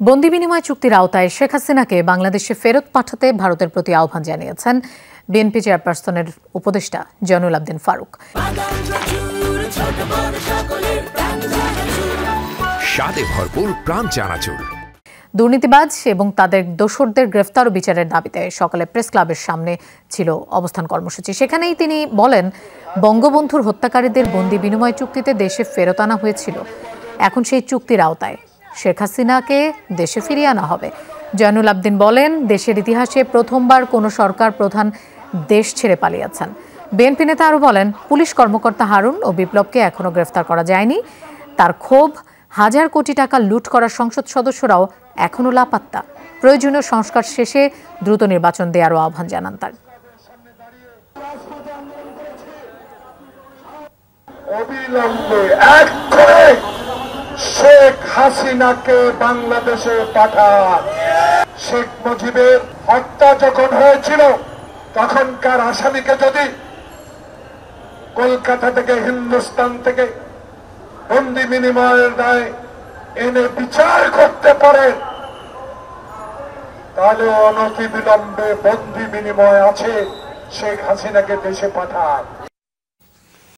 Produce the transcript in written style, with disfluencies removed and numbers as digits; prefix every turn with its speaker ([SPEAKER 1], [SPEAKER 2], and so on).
[SPEAKER 1] বন্দি বিনিময় চুক্তির আওতায় শেখ হাসিনাকে বাংলাদেশে ফেরত পাঠাতে ভারতের প্রতি আহ্বান জানিয়েছেন বিএনপি চেয়ারপারসনের উপদেষ্টা জয়নুল আবদিন ফারুক।
[SPEAKER 2] স্বাদে ভরপুর প্রাণ চানাচুর।
[SPEAKER 1] দুর্নীতিবাজ এবং তাদের দোসরদের গ্রেফতার ও বিচারের দাবিতে সকালে প্রেস ক্লাবের সামনে ছিল অবস্থান কর্মসূচি। সেখানেই তিনি বলেন, বঙ্গবন্ধুর হত্যাকারীদের বন্দি বিনিময় চুক্তিতে দেশে ফেরত আনা হয়েছিল। এখন সেই চুক্তির আওতায় শেখ হাসিনাকে দেশে ফিরিয়ে আনা হবে। জয়নুল আবদিন বলেন, দেশের ইতিহাসে প্রথমবার কোনো সরকার প্রধান দেশ ছেড়ে পালিয়েছেন। বিএনপি নেতা আরও বলেন, পুলিশ কর্মকর্তা হারুন ও বিপ্লবকে এখনও গ্রেফতার করা যায়নি। তার ক্ষোভ, হাজার কোটি টাকা লুট করা সংসদ সদস্যরাও এখনও লাপাত্তা। প্রয়োজনীয় সংস্কার শেষে দ্রুত নির্বাচন দেওয়ারও আহ্বান জানান তার।
[SPEAKER 3] শেখ হাসিনাকে বাংলাদেশে পাঠান। শেখ মুজিবের হত্যা যখন হয়েছিল তখনকার আসামিকে যদি কলকাতা থেকে, হিন্দুস্তান থেকে বন্দি বিনিময়ের দায় এনে বিচার করতে পারে, তাহলে অনতিবিলম্বে বন্দি বিনিময় আছে, শেখ হাসিনাকে দেশে পাঠান।